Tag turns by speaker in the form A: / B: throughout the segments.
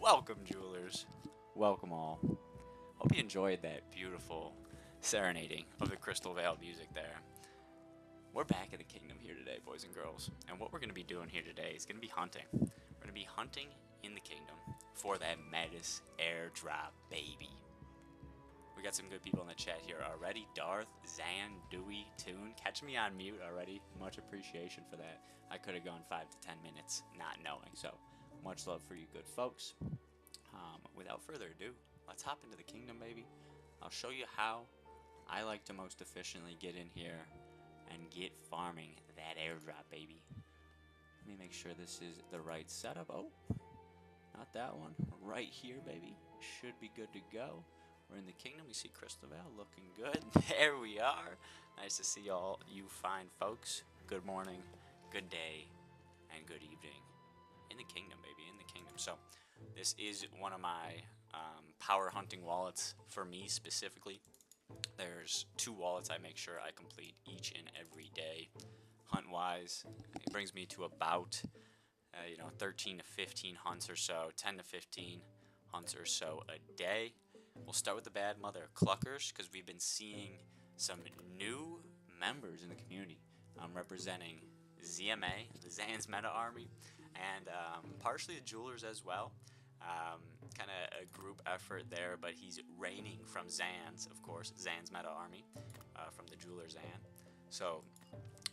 A: Welcome, jewelers. Welcome all. Hope you enjoyed that beautiful serenading of the Crystal Veil music there. We're back in the kingdom here today, boys and girls. And what we're going to be doing here today is going to be hunting. We're going to be hunting in the kingdom for that Metis airdrop, baby. We got some good people in the chat here already. Darth, Zan, Dewey, Toon, catch me on mute already. Much appreciation for that. I could have gone 5 to 10 minutes not knowing, so much love for you good folks. Without further ado, let's hop into the kingdom, baby. I'll show you how I like to most efficiently get in here and get farming that airdrop, baby. Let me make sure this is the right setup. Oh, not that one. Right here, baby. Should be good to go. We're in the kingdom. We see Crystal Veil looking good. There we are. Nice to see all you fine folks. Good morning, good day, and good evening. In the kingdom, baby. In the kingdom. So this is one of my power hunting wallets for me specifically. There's 2 wallets I make sure I complete each and every day, hunt-wise. It brings me to about 13 to 15 hunts or so, 10 to 15 hunts or so a day. We'll start with the bad mother cluckers because we've been seeing some new members in the community. I'm representing ZMA, the Zan's Meta Army, and partially the Jewelers as well. Kind of a group effort there, but he's reigning from Zan's, of course, Zan's Meta Army, from the Jeweler Zan. So,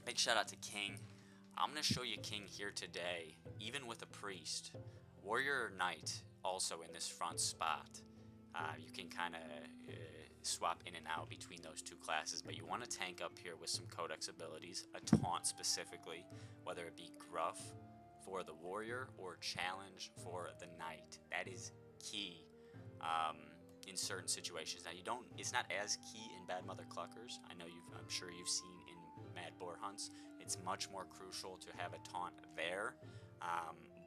A: big shout out to King. I'm going to show you King here today, even with a priest. Warrior or Knight also in this front spot. You can kind of swap in and out between those 2 classes, but you want to tank up here with some codex abilities, a taunt specifically, whether it be gruff for the warrior or challenge for the knight. That is key in certain situations. Now it's not as key in Bad Mother Cluckers. I'm sure you've seen in Mad Boar hunts. It's much more crucial to have a taunt there,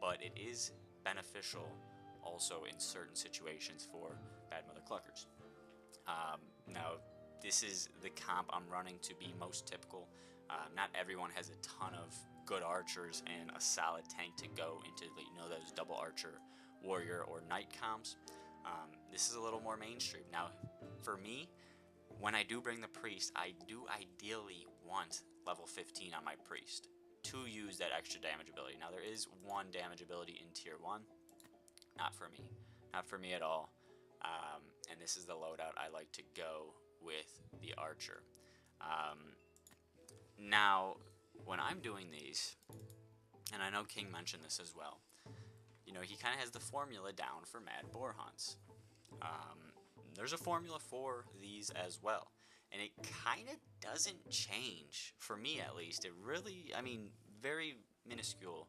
A: but it is beneficial also in certain situations for Bad Mother Cluckers. Now this is the comp I'm running to be most typical. Not everyone has a ton of good archers and a solid tank to go into those double archer warrior or knight comps. This is a little more mainstream. Now for me, when I do bring the priest, I do ideally want level 15 on my priest to use that extra damage ability. Now there is 1 damage ability in tier 1. Not for me. Not for me at all. And this is the loadout I like to go with the archer. Now, when I'm doing these, and I know King mentioned this as well, he kind of has the formula down for Mad Boar hunts. There's a formula for these as well. And it kind of doesn't change, for me at least. It really, very minuscule,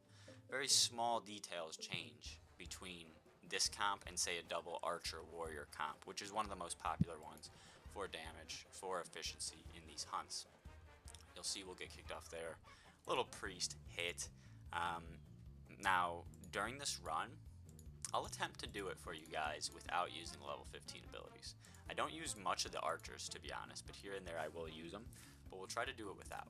A: very small details change between this comp and say a double archer warrior comp, which is one of the most popular ones for damage, for efficiency in these hunts. You'll see we'll get kicked off there. Little priest hit. Now, during this run, I'll attempt to do it for you guys without using level 15 abilities. I don't use much of the archers, to be honest, but here and there I will use them, but we'll try to do it without.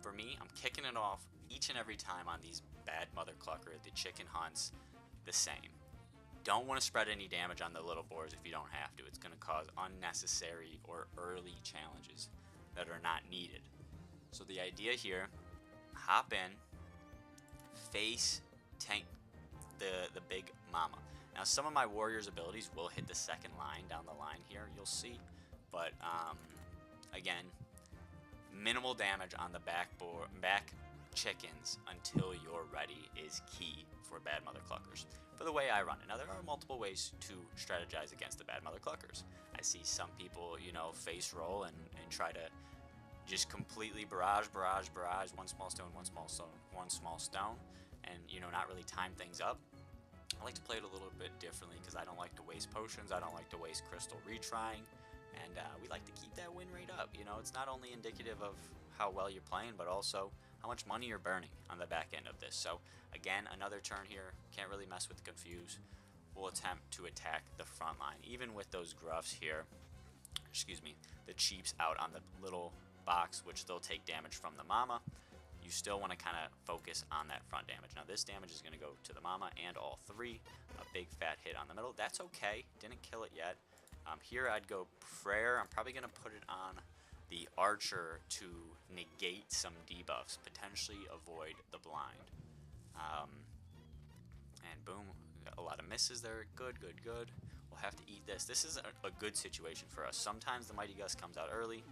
A: For me, I'm kicking it off each and every time on these Bad Mother Clucker, the chicken hunts, the same. Don't want to spread any damage on the little boars if you don't have to. It's going to cause unnecessary or early challenges that are not needed. So the idea here, hop in, face tank the big mama. Now some of my warriors abilities will hit the second line down the line here, you'll see, but again, minimal damage on the back chickens until you're ready is key for Bad Mother Cluckers. For the way I run it. Now there are multiple ways to strategize against the Bad Mother Cluckers. I see some people, face roll and try to just completely barrage, one small stone, one small stone, and not really time things up. I like to play it a little bit differently because I don't like to waste potions, I don't like to waste crystal retrying, and we like to keep that win rate up. It's not only indicative of how well you're playing, but also how much money you're burning on the back end of this. So again, another turn here, can't really mess with the confuse. We'll attempt to attack the front line, even with those gruffs here, the cheeps out on the little box, which they'll take damage from the mama. you still want to kind of focus on that front damage. Now this damage is going to go to the mama and all three. A big fat hit on the middle. That's okay. Didn't kill it yet. Here I'd go prayer. I'm probably going to put it on the archer to negate some debuffs, potentially avoid the blind. And boom, a lot of misses there. Good, good, good. We'll have to eat this. This is a good situation for us. Sometimes the Mighty Gust comes out early.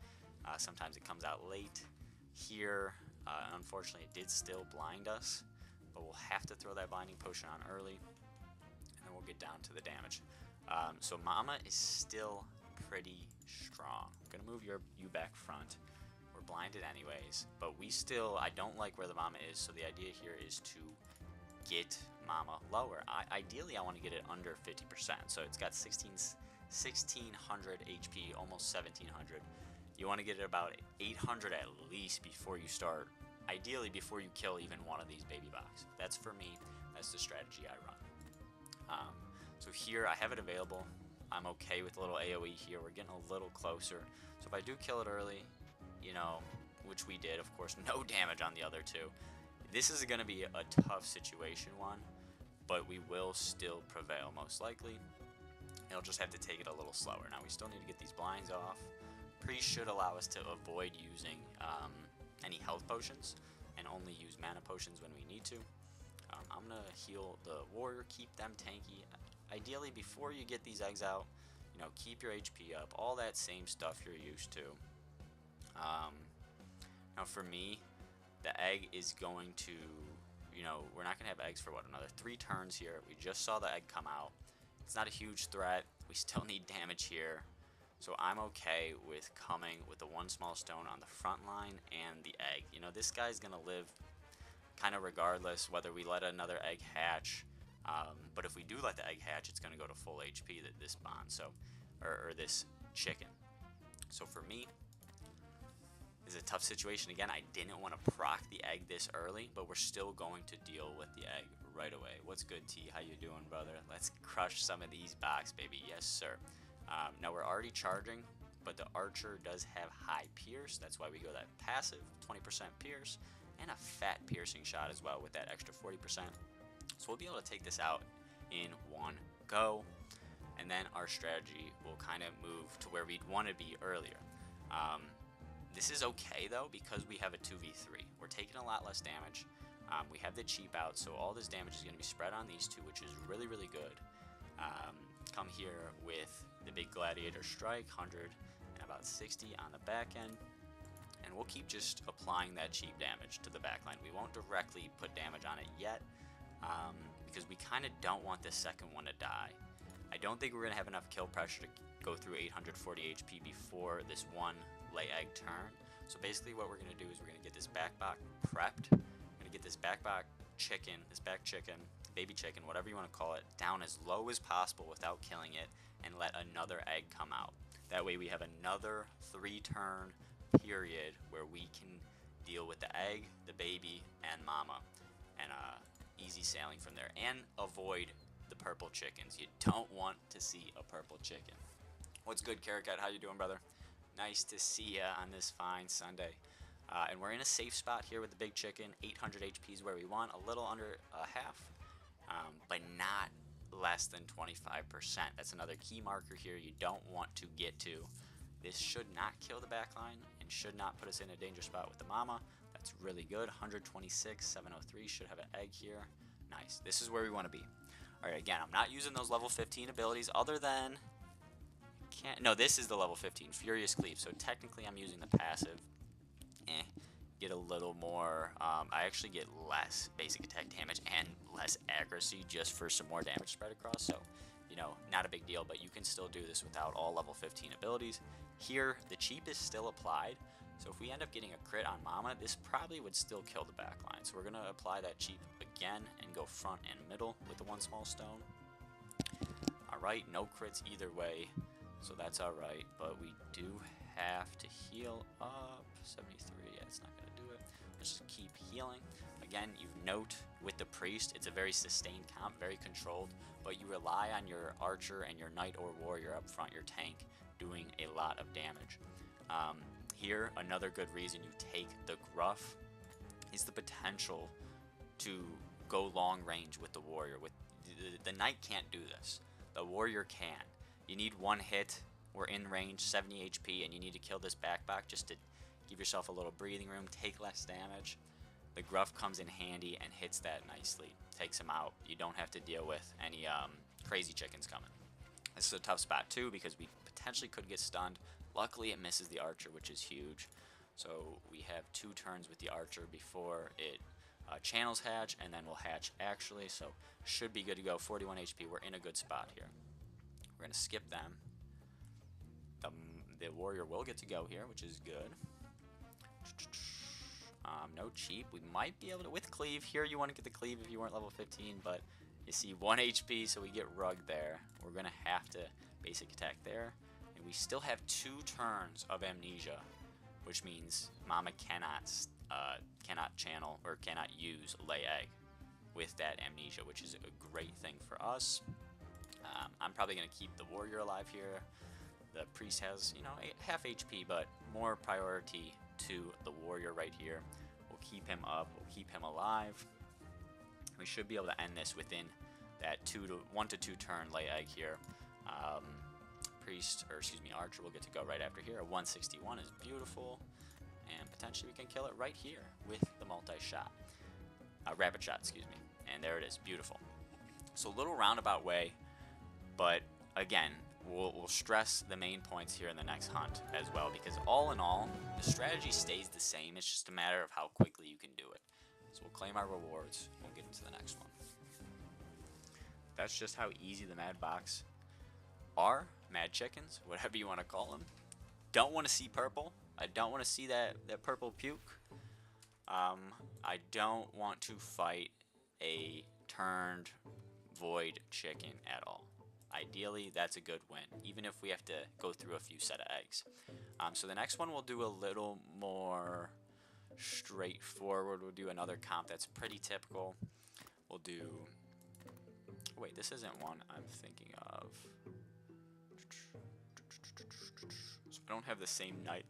A: Sometimes it comes out late. Here, unfortunately, it did still blind us, but we'll have to throw that blinding potion on early, and then we'll get down to the damage. So Mama is still pretty strong. I'm gonna move you back front. We're blinded anyways, but we still, I don't like where the Mama is, so the idea here is to get Mama lower. Ideally, I want to get it under 50%, so it's got 1600 HP, almost 1700. You want to get it about 800 at least before you start, ideally before you kill even one of these baby box. That's for me, that's the strategy I run. So here I have it available. I'm okay with a little AoE here. We're getting a little closer. So if I do kill it early, you know, which we did, of course, no damage on the other two. This is going to be a tough situation one, but we will still prevail most likely. It'll just have to take it a little slower. Now we still need to get these blinds off. Priest should allow us to avoid using any health potions and only use mana potions when we need to. I'm going to heal the warrior, keep them tanky. Ideally, before you get these eggs out, you know, keep your HP up, all that same stuff you're used to. Now for me, the egg is going to, you know, we're not going to have eggs for what, another 3 turns here. We just saw the egg come out. It's not a huge threat. We still need damage here. So I'm okay with coming with the 1 small stone on the front line and the egg. You know, this guy's going to live kind of regardless whether we let another egg hatch. But if we do let the egg hatch, it's going to go to full HP, this bond, so, or this chicken. So for me, it's a tough situation. Again, I didn't want to proc the egg this early, but we're still going to deal with the egg right away. What's good, T? How you doing, brother? Let's crush some of these box, baby. Yes, sir. Now we're already charging, but the archer does have high pierce. That's why we go that passive 20% pierce and a fat piercing shot as well with that extra 40%. So we'll be able to take this out in one go, and then our strategy will kind of move to where we'd want to be earlier. This is okay though, because we have a 2v3. We're taking a lot less damage. We have the cheap out, so all this damage is going to be spread on these two, which is really, really good. Come here with the big gladiator strike, 100 and about 60 on the back end, and we'll keep just applying that cheap damage to the back line. We won't directly put damage on it yet, because we kind of don't want the second one to die. I don't think we're going to have enough kill pressure to go through 840 HP before this one lay egg turn. So basically what we're going to do is we're going to get this back box prepped. We're going to get this back box chicken, this back chicken, baby chicken, whatever you want to call it, down as low as possible without killing it, and let another egg come out. That way we have another 3-turn period where we can deal with the egg, the baby, and mama, and easy sailing from there, and avoid the purple chickens. You don't want to see a purple chicken. What's good, Carrot Cat? How you doing, brother? Nice to see ya on this fine Sunday. And we're in a safe spot here with the big chicken. 800 HP is where we want, a little under half, but not less than 25%. That's another key marker here you don't want to get to. This should not kill the backline and should not put us in a dangerous spot with the mama. That's really good. 126, 703 should have an egg here. Nice. This is where we want to be. All right, again, I'm not using those level 15 abilities other than... No, this is the level 15, Furious Cleave. So technically I'm using the passive. Get a little more... I actually get less basic attack damage and less accuracy just for some more damage spread across. So, you know, not a big deal, but you can still do this without all level 15 abilities. Here, the cheap is still applied. So if we end up getting a crit on Mama, this probably would still kill the backline. So we're going to apply that cheap again and go front and middle with the 1 small stone. Alright, no crits either way, so that's alright. But we do have to heal up. 73, yeah, it's not going to do it. Let's just keep healing. Again, you note with the priest, it's a very sustained comp, very controlled, but you rely on your archer and your knight or warrior up front, your tank, doing a lot of damage. Here, another good reason you take the gruff is the potential to go long range with the warrior. With the knight can't do this. The warrior can. You need one hit. We're in range, 70 HP, and you need to kill this backpack just to give yourself a little breathing room, take less damage. The gruff comes in handy and hits that nicely, takes him out. You don't have to deal with any crazy chickens coming. This is a tough spot too because we potentially could get stunned. Luckily it misses the archer, which is huge. So we have 2 turns with the archer before it channels hatch, and then we'll hatch actually, so should be good to go. 41 HP, we're in a good spot here. We're going to skip them. The warrior will get to go here, which is good. No cheap. We might be able to, with cleave here, you want to get the cleave if you weren't level 15, but you see 1 HP, so we get rugged there. We're going to have to basic attack there. And we still have 2 turns of amnesia, which means Mama cannot channel or cannot use lay egg with that amnesia, which is a great thing for us. I'm probably going to keep the warrior alive here. The priest has, you know, half HP, but more priority to the warrior right here. We'll keep him up. We'll keep him alive. We should be able to end this within that 1 to 2 turn lay egg here. Priest, or excuse me, archer will get to go right after here. A 161 is beautiful, and potentially we can kill it right here with the multi-shot, rapid shot, excuse me. And there it is, beautiful. So a little roundabout way, but again, we'll stress the main points here in the next hunt as well, because all in all, the strategy stays the same. It's just a matter of how quickly you can do it. So we'll claim our rewards. We'll get into the next one. That's just how easy the Mad Box are. Mad Chickens, whatever you want to call them. Don't want to see purple. I don't want to see that purple puke. I don't want to fight a turned void chicken at all. Ideally, that's a good win, even if we have to go through a few set of eggs. So the next one we'll do a little more straightforward. We'll do another comp that's pretty typical. We'll do... Wait, this isn't one I'm thinking of. So I don't have the same knight.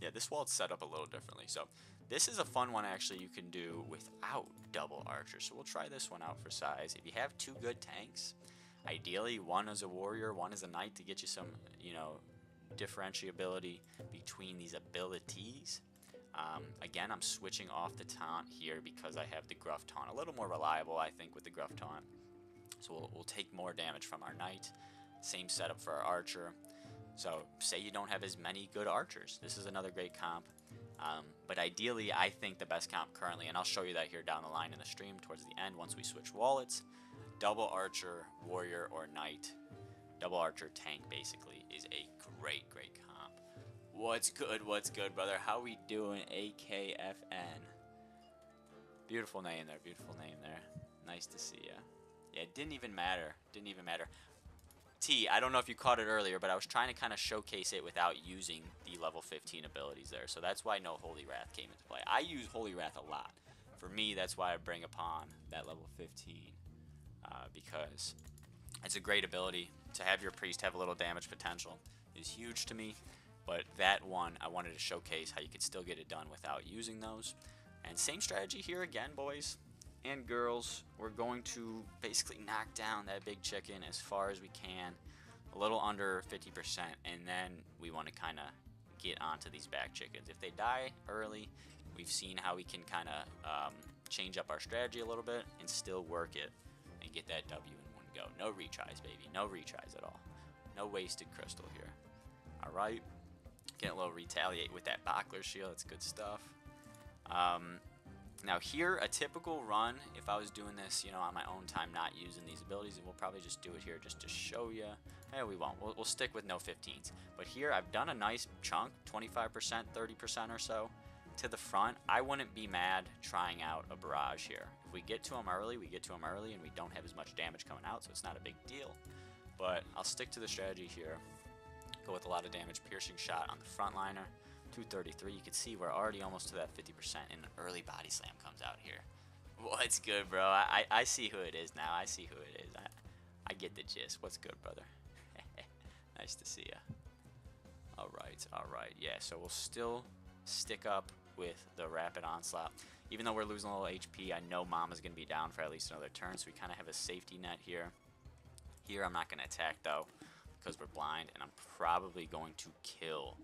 A: Yeah, this wall's set up a little differently. So this is a fun one actually you can do without double archer. So we'll try this one out for size. If you have 2 good tanks, ideally one is a warrior, one is a knight to get you some, you know, differentiability between these abilities. Again, I'm switching off the taunt here because I have the gruff taunt. A little more reliable, I think, with the gruff taunt. So we'll take more damage from our knight. Same setup for our archer. So say you don't have as many good archers. This is another great comp. But ideally, I think the best comp currently, and I'll show you that here down the line in the stream towards the end once we switch wallets, double archer, warrior, or knight. Double archer tank basically is a great comp. What's good, brother? How we doing, AKFN? Beautiful name there, beautiful name there. Nice to see ya. Yeah, it didn't even matter. T, I don't know if you caught it earlier, but I was trying to kind of showcase it without using the level 15 abilities there. So that's why no Holy Wrath came into play. I use Holy Wrath a lot. For me, that's why I bring upon that level 15. Because it's a great ability. To have your priest have a little damage potential is huge to me. But that one, I wanted to showcase how you could still get it done without using those. And same strategy here again, boys and girls. We're going to basically knock down that big chicken as far as we can, a little under 50%, and then we want to kind of get onto these back chickens. If they die early, we've seen how we can kind of change up our strategy a little bit and still work it and get that W in one go. No retries, baby. No retries at all. No wasted crystal here. All right. Get a little retaliate with that Bachler shield. That's good stuff. Now here, a typical run, if I was doing this, you know, on my own time, not using these abilities, and we'll probably just do it here just to show you. We won't. We'll stick with no 15s. But here, I've done a nice chunk, 25%, 30% or so, to the front. I wouldn't be mad trying out a barrage here. If we get to them early, we get to them early, and we don't have as much damage coming out, so it's not a big deal. But I'll stick to the strategy here. Go with a lot of damage, piercing shot on the frontliner. 233, you can see we're already almost to that 50%, and an early body slam comes out here. What's good, bro? I see who it is now. I see who it is. I get the gist. What's good, brother? Nice to see ya. All right. Yeah, so we'll still stick up with the rapid onslaught. Even though we're losing a little HP, I know Mama's going to be down for at least another turn, so we kind of have a safety net here. Here I'm not going to attack though, because we're blind, and I'm probably going to kill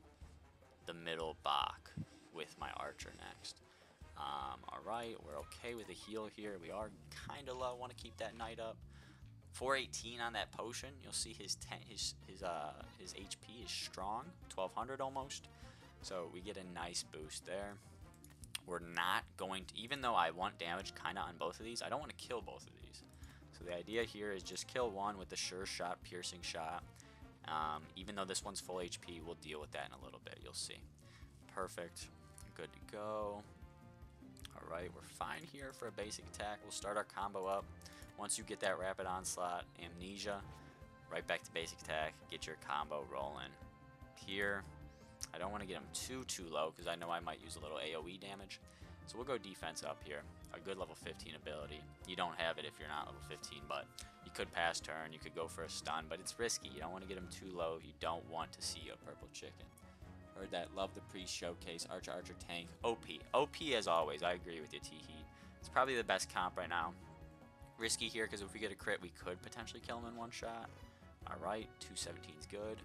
A: the middle Bach with my archer next. Alright, we're okay with a heal here. We are kind of low, want to keep that knight up. 418 on that potion. You'll see his HP is strong, 1200 almost. So we get a nice boost there. We're not going to, even though I want damage kind of on both of these, I don't want to kill both of these. So the idea here is just kill one with the sure shot, piercing shot. Even though this one's full HP, we'll deal with that in a little bit. You'll see. Perfect. Good to go. Alright, we're fine here for a basic attack. We'll start our combo up. Once you get that rapid onslaught, amnesia, right back to basic attack, get your combo rolling. Here, I don't want to get him too low because I know I might use a little AoE damage. So we'll go defense up here. A good level 15 ability. You don't have it if you're not level 15, but you could pass turn, you could go for a stun, but it's risky. You don't want to get him too low. You don't want to see a purple chicken. Heard that. Love the pre-showcase. Archer tank. OP. OP as always. I agree with you, T-Heat. It's probably the best comp right now. Risky here because if we get a crit, we could potentially kill him in one shot. Alright, 217 is good.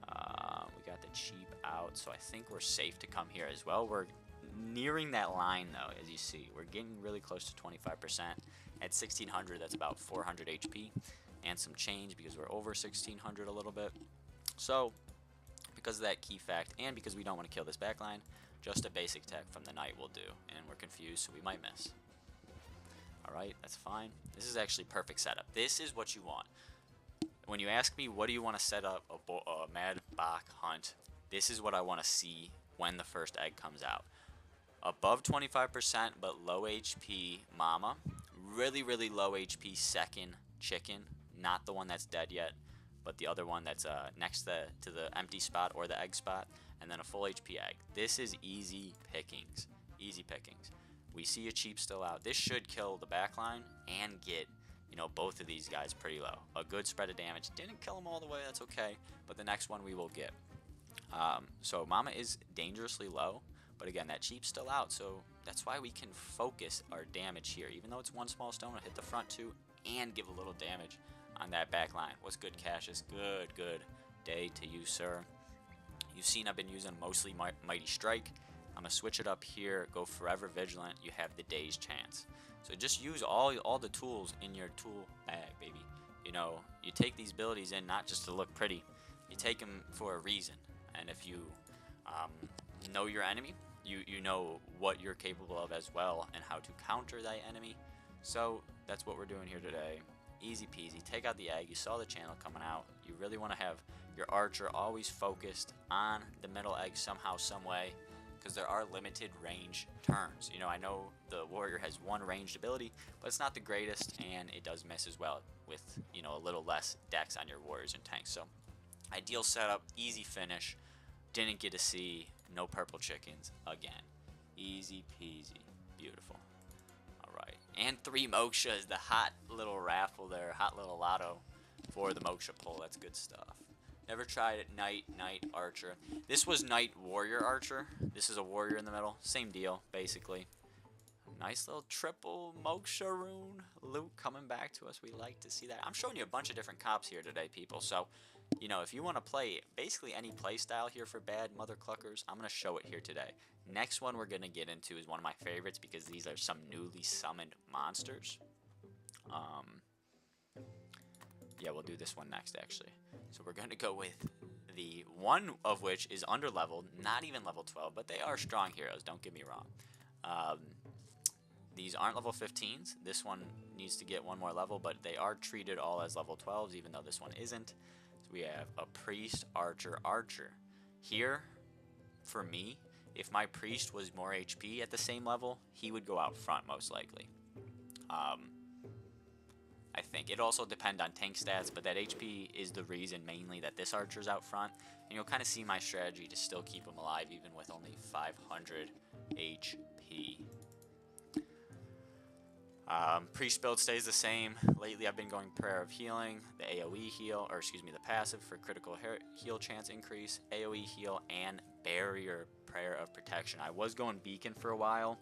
A: We got the cheap out, so I think we're safe to come here as well. We're nearing that line, though, as you see. We're getting really close to 25%. At 1600, that's about 400 HP and some change because we're over 1600 a little bit. So, because of that key fact and because we don't want to kill this backline, just a basic attack from the knight will do. And we're confused, so we might miss. Alright, that's fine. This is actually perfect setup. This is what you want. When you ask me what do you want to set up a Mad Bach hunt, this is what I want to see when the first egg comes out. Above 25% but low HP Mama. Really, really low HP second chicken. Not the one that's dead yet, but the other one that's next to the empty spot or the egg spot. And then a full HP egg. This is easy pickings. Easy pickings. We see a cheap still out. This should kill the backline and get, you know, both of these guys pretty low. A good spread of damage. Didn't kill them all the way, that's okay. But the next one we will get. So Mama is dangerously low. But again, that cheap's still out. So that's why we can focus our damage here. Even though it's one small stone, we'll hit the front two and give a little damage on that back line. What's good, Cassius? Good day to you, sir. You've seen I've been using mostly Mighty Strike. I'm going to switch it up here, go Forever Vigilant. You have the day's chance. So just use all the tools in your tool bag, baby. You know, you take these abilities in not just to look pretty. You take them for a reason. And if you know your enemy, you know what you're capable of as well and how to counter that enemy. So that's what we're doing here today. Easy peasy. Take out the egg. You saw the channel coming out. You really want to have your archer always focused on the middle egg somehow, some way. Because there are limited range turns. You know, I know the warrior has one ranged ability, but it's not the greatest, and it does miss as well with, you know, a little less dex on your warriors and tanks. So, ideal setup, easy finish. Didn't get to see no purple chickens again. Easy peasy. Beautiful. Alright. And 3 Moksha is the hot little raffle there, hot little lotto for the Moksha pull. That's good stuff. Never tried it. Knight, archer. This was knight, warrior, archer. This is a warrior in the middle. Same deal, basically. Nice little triple Moksha rune loot coming back to us. We like to see that. I'm showing you a bunch of different comps here today, people. So, you know, if you want to play basically any play style here for bad mother cluckers, I'm going to show it here today. Next one we're going to get into is one of my favorites because these are some newly summoned monsters. Yeah, we'll do this one next, actually. So we're going to go with the one of which is under-leveled, not even level 12, but they are strong heroes, don't get me wrong. These aren't level 15s. This one needs to get one more level, but they are treated all as level 12s, even though this one isn't. So we have a priest, archer. Here, for me, if my priest was more HP at the same level, he would go out front, most likely. I think it also depends on tank stats, but that HP is the reason mainly that this archer's out front. And you'll kind of see my strategy to still keep him alive even with only 500 HP. Priest build stays the same. Lately I've been going Prayer of Healing, the AoE heal, or excuse me, the passive for critical heal chance increase, AoE heal, and Barrier Prayer of Protection. I was going Beacon for a while,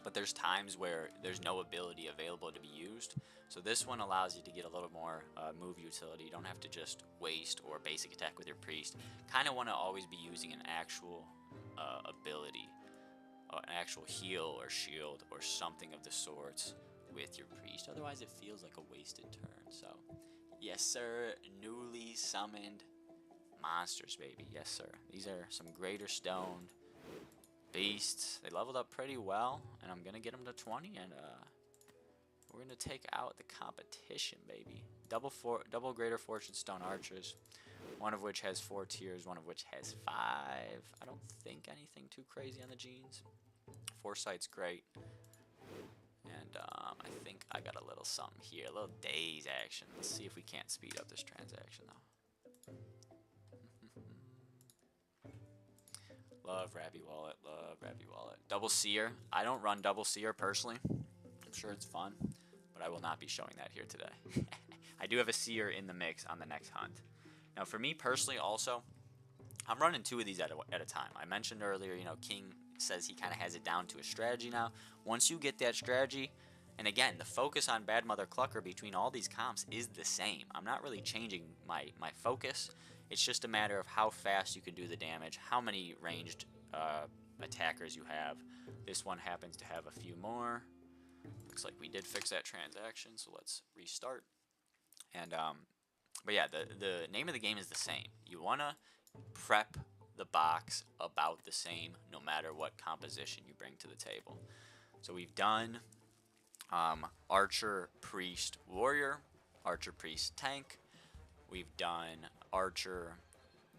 A: but there's times where there's no ability available to be used. So this one allows you to get a little more move utility. You don't have to just waste or basic attack with your Priest. Kind of want to always be using an actual ability, an actual heal or shield or something of the sorts with your Priest. Otherwise it feels like a wasted turn. So yes sir, newly summoned monsters, baby. Yes sir, these are some Greater Stoned beasts. They leveled up pretty well, and I'm gonna get them to 20, and we're gonna take out the competition, baby. Double Greater Fortune Stone archers, one of which has 4 tiers, one of which has 5. I don't think anything too crazy on the genes. Foresight's great, and I think I got a little something here, a little daze action. Let's see if we can't speed up this transaction though. Love Rabby Wallet, love Rabby Wallet. Double Seer. I don't run Double Seer personally. I'm sure it's fun, but I will not be showing that here today. I do have a Seer in the mix on the next hunt. Now for me personally also, I'm running 2 of these at a time. I mentioned earlier, you know, King says he kind of has it down to a strategy now. Once you get that strategy, and again, the focus on Bad Mother Clucker between all these comps is the same. I'm not really changing my focus. It's just a matter of how fast you can do the damage, how many ranged attackers you have. This one happens to have a few more. Looks like we did fix that transaction, so let's restart. And but yeah, the name of the game is the same. You wanna prep the box about the same, no matter what composition you bring to the table. So we've done Archer, Priest, Warrior, Archer, Priest, Tank. We've done Archer,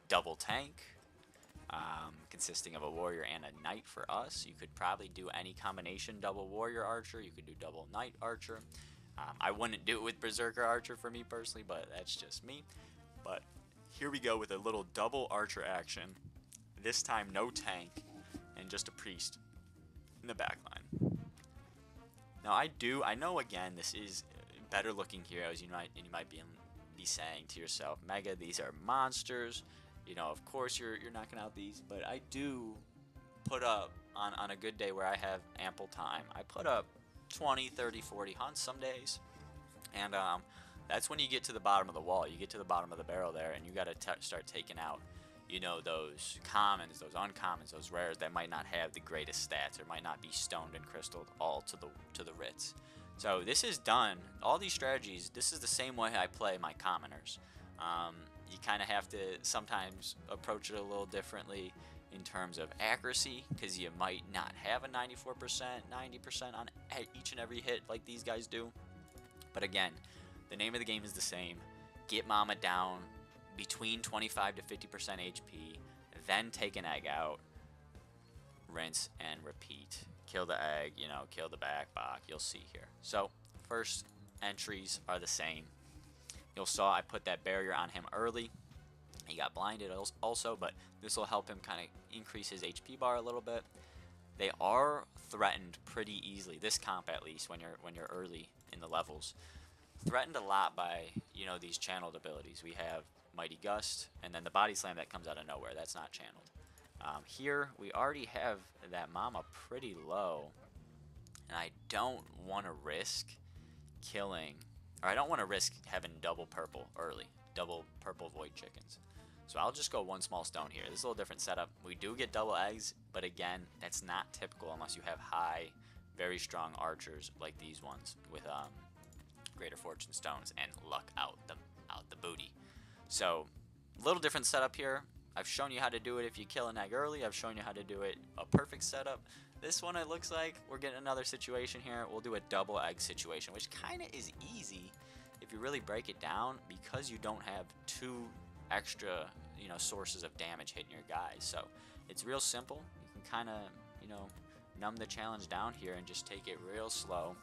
A: Double Tank, consisting of a Warrior and a Knight for us. You could probably do any combination, double Warrior Archer. You could do double Knight Archer. I wouldn't do it with Berserker Archer for me personally, but that's just me. But here we go with a little double Archer action. This time no tank and just a Priest in the backline. Now I know again this is better looking heroes. You might be saying to yourself, Mega, these are monsters. You know, of course you're knocking out these, but I do put up on a good day where I have ample time. I put up 20, 30, 40 hunts some days, and that's when you get to the bottom of the wall. You get to the bottom of the barrel there, and you got to start taking out, you know, those commons, those uncommons, those rares that might not have the greatest stats or might not be stoned and crystalled all to the Ritz. So this is done. All these strategies, this is the same way I play my commoners. You kind of have to sometimes approach it a little differently in terms of accuracy, because you might not have a 94%, 90% on each and every hit like these guys do. But again, the name of the game is the same. Get Mama down between 25 to 50% HP, then take an egg out, rinse and repeat. Kill the egg, you know, kill the back bok, you'll see here. So first entries are the same. You'll saw I put that barrier on him early. He got blinded also, but this will help him kind of increase his HP bar a little bit. They are threatened pretty easily, this comp at least, when you're early in the levels. Threatened a lot by, you know, these channeled abilities. We have Mighty Gust, and then the Body Slam that comes out of nowhere. That's not channeled. Here, we already have that Mama pretty low, and I don't want to risk killing, or I don't want to risk having double purple early, double purple Void Chickens. So I'll just go one small stone here. This is a little different setup. We do get double eggs, but again, that's not typical unless you have high, very strong archers like these ones with Greater Fortune Stones and luck out the booty. So a little different setup here. I've shown you how to do it if you kill an egg early. I've shown you how to do it a perfect setup. This one, it looks like we're getting another situation here. We'll do a double egg situation, which kind of is easy if you really break it down, because you don't have 2 extra, you know, sources of damage hitting your guys. So it's real simple. You can kind of, you know, numb the challenge down here and just take it real slow.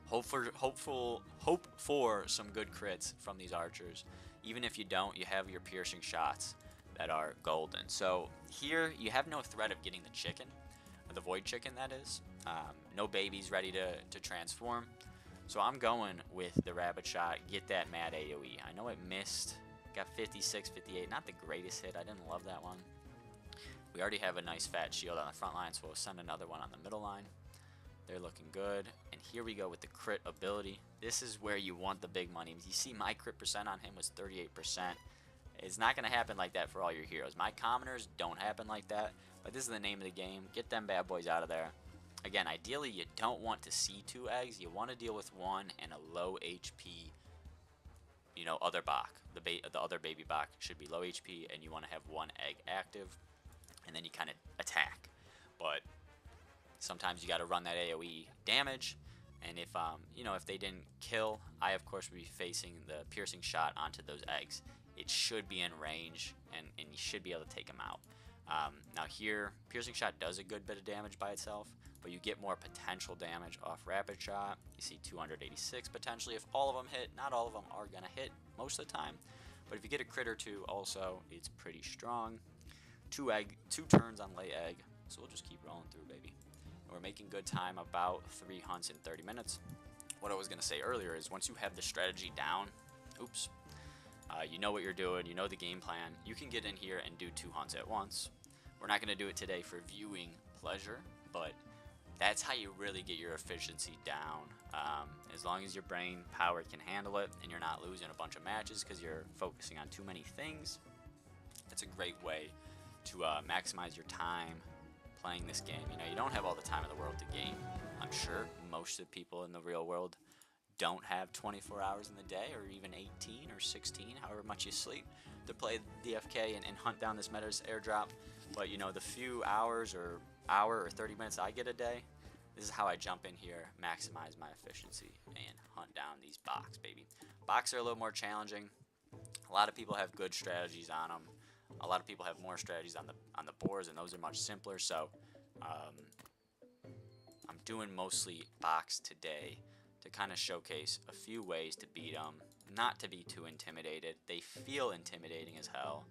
A: Hope for some good crits from these archers. Even if you don't, you have your piercing shots that are golden. So here you have no threat of getting the chicken. the void chicken, that is. No babies ready to transform. So I'm going with the rabbit shot, get that mad AoE. I know it missed, got 56, 58, not the greatest hit. I didn't love that one. We already have a nice fat shield on the front line, so we'll send another one on the middle line. They're looking good. And here we go with the crit ability. This is where you want the big money. You see my crit percent on him was 38%. It's not going to happen like that for all your heroes. My commoners don't happen like that, but this is the name of the game. Get them bad boys out of there. Again, ideally, you don't want to see 2 eggs. You want to deal with 1 and a low HP, you know, other Bach. The other baby Bach should be low HP, and you want to have 1 egg active, and then you kind of attack. But sometimes you got to run that AoE damage, and if you know, if they didn't kill, I of course would be facing the piercing shot onto those eggs. It should be in range, and you should be able to take them out. Now here, piercing shot does a good bit of damage by itself, but you get more potential damage off rapid shot. You see 286 potentially if all of them hit. Not all of them are gonna hit most of the time, but if you get a crit or 2 also, it's pretty strong. 2 turns on lay egg, so we'll just keep rolling through, baby. And we're making good time, about 3 hunts in 30 minutes. What I was gonna say earlier is once you have the strategy down, oops, you know what you're doing, you know the game plan, you can get in here and do 2 hunts at once. We're not going to do it today for viewing pleasure, but that's how you really get your efficiency down. As long as your brain power can handle it and you're not losing a bunch of matches because you're focusing on too many things, it's a great way to maximize your time playing this game. You know, you don't have all the time in the world to game. I'm sure most of the people in the real world don't have 24 hours in the day, or even 18 or 16, however much you sleep, to play DFK and hunt down this Meta's airdrop. But you know, the few hours or hour or 30 minutes I get a day, this is how I jump in here, maximize my efficiency, and hunt down these Bachs, baby. Bachs are a little more challenging. A lot of people have good strategies on them. A lot of people have more strategies on the boards, and those are much simpler. So I'm doing mostly Bachs today to kind of showcase a few ways to beat them, not to be too intimidated. They feel intimidating as hell,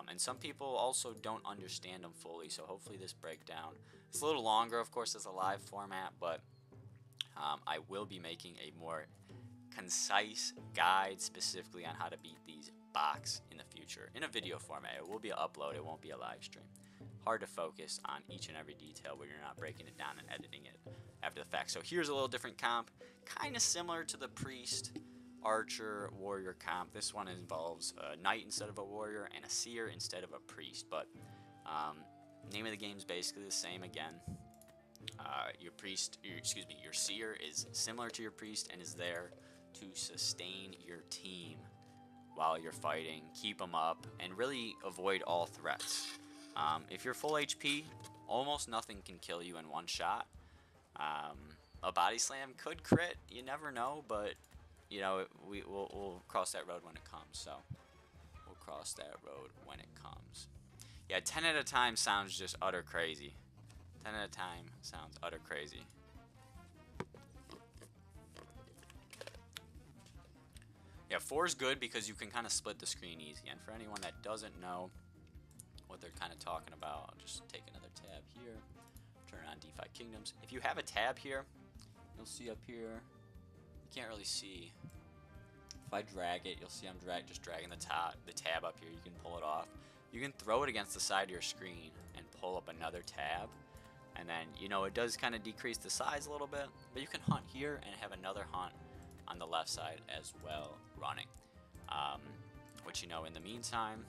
A: and some people also don't understand them fully, so hopefully this breakdown, it's a little longer, of course, as a live format, but I will be making a more concise guide specifically on how to beat these Bachs in the future, in a video format. It will be an upload, it won't be a live stream. Hard to focus on each and every detail when you're not breaking it down and editing it after the fact. So here's a little different comp, kind of similar to the priest, archer, warrior comp. This one involves a knight instead of a warrior and a seer instead of a priest, but name of the game is basically the same again. Your seer is similar to your priest and is there to sustain your team while you're fighting, keep them up, and really avoid all threats. If you're full HP, almost nothing can kill you in one shot. A body slam could crit, you never know, but you know, we'll cross that road when it comes. So we'll cross that road when it comes. Yeah, 10 at a time sounds just utter crazy. 10 at a time sounds utter crazy. Yeah, 4 is good because you can kind of split the screen easy. And for anyone that doesn't know what they're kind of talking about, I'll just take another tab here. Turn on DeFi Kingdoms. If you have a tab here, you'll see up here, you can't really see. If I drag it, you'll see I'm just dragging the tab up here. You can pull it off. You can throw it against the side of your screen and pull up another tab. And then, you know, it does kind of decrease the size a little bit, but you can hunt here and have another hunt on the left side as well running. Which, you know, in the meantime,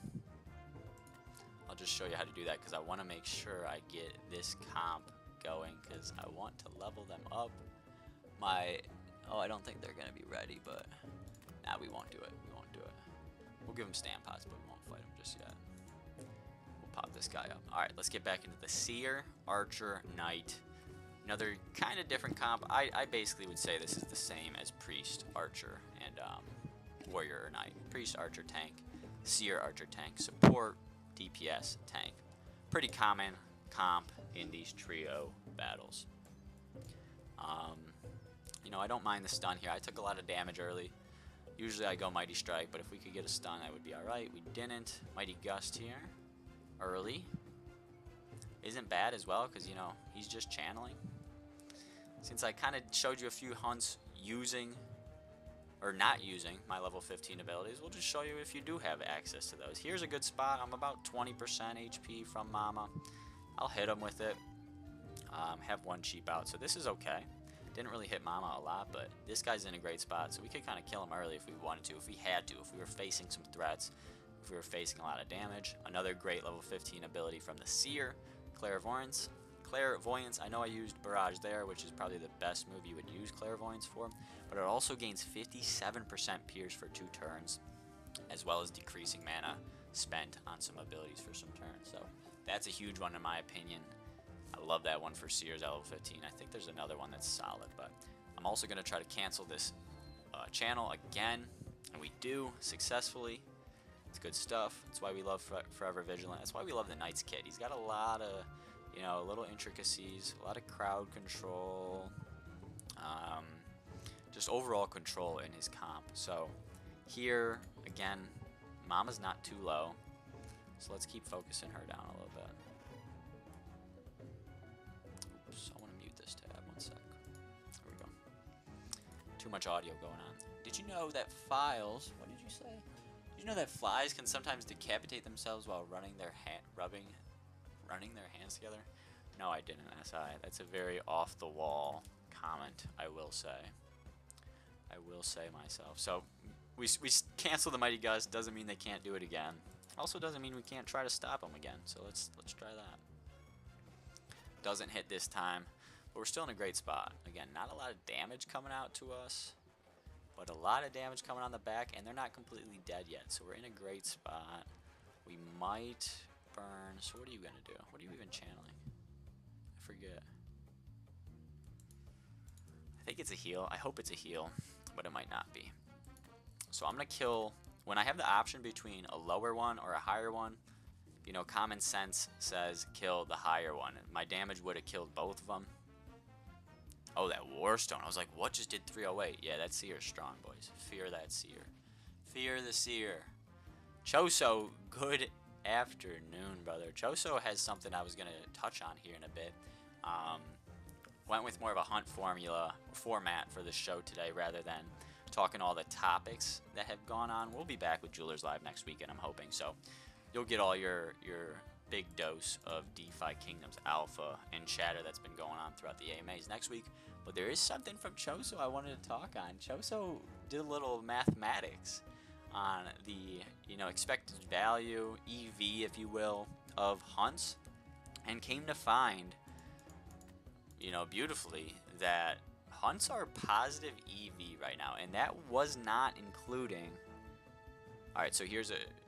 A: I'll just show you how to do that because I want to make sure I get this comp going because I want to level them up. I don't think they're going to be ready, but nah, we won't do it. We won't do it. We'll give them stand pots, but we won't fight them just yet. We'll pop this guy up. Alright, let's get back into the Seer, Archer, Knight. Another kind of different comp. I basically would say this is the same as Priest, Archer, and Warrior or Knight. Priest, Archer, Tank. Seer, Archer, Tank. Support, DPS, Tank. Pretty common comp in these trio battles. You know, I don't mind the stun here. I took a lot of damage early. Usually I go Mighty Strike, but if we could get a stun, that would be alright. We didn't. Mighty Gust here. Early. isn't bad as well, because, you know, he's just channeling. Since I kind of showed you a few hunts using or not using my level 15 abilities, we'll just show you if you do have access to those. Here's a good spot. I'm about 20% HP from Mama. I'll hit him with it. Have one cheap out, so this is okay. Didn't really hit Mama a lot, but this guy's in a great spot, so we could kind of kill him early if we wanted to, if we had to, if we were facing some threats, if we were facing a lot of damage. Another great level 15 ability from the Seer, Clairvoyance. Clairvoyance, I know I used Barrage there, which is probably the best move you would use Clairvoyance for, but it also gains 57% Pierce for 2 turns, as well as decreasing mana spent on some abilities for some turns. So that's a huge one in my opinion. I love that one for Seers at level 15. I think there's another one that's solid, but I'm also going to try to cancel this channel again, and we do successfully. It's good stuff. That's why we love Forever Vigilant. That's why we love the Knight's Kit. He's got a lot of, you know, little intricacies, a lot of crowd control, just overall control in his comp. So here, again, Mama's not too low, so let's keep focusing her down a little bit. Oops, I want to mute this tab, 1 sec. There we go. Too much audio going on. Did you know that files, what did you say? Did you know that flies can sometimes decapitate themselves while running their hands together? No, I didn't, SI. That's a very off-the-wall comment, I will say. I will say myself. So, we cancel the Mighty Gust. Doesn't mean they can't do it again. Also doesn't mean we can't try to stop them again. So let's try that. Doesn't hit this time, but we're still in a great spot. Again, not a lot of damage coming out to us, but a lot of damage coming on the back, and they're not completely dead yet. So we're in a great spot. We might burn. So what are you gonna do? What are you even channeling? I forget. I think it's a heal. I hope it's a heal, but it might not be. So I'm gonna kill, when I have the option between a lower one or a higher one, you know, common sense says kill the higher one. My damage would have killed both of them. Oh, that Warstone. I was like, what just did 308? Yeah, that Seer's strong, boys. Fear that Seer. Fear the Seer. Choso, good afternoon, brother. Choso has something I was going to touch on here in a bit. Went with more of a hunt format for the show today rather than talking all the topics that have gone on. We'll be back with Jewelers Live next weekend, I'm hoping. So you'll get all your big dose of DeFi Kingdoms alpha and chatter that's been going on throughout the AMAs next week. But there is something from Choso I wanted to talk on. Choso did a little mathematics on the, you know, expected value, EV, if you will, of hunts, and came to find, you know, beautifully, that hunts are positive EV right now, and that was not including. All right, so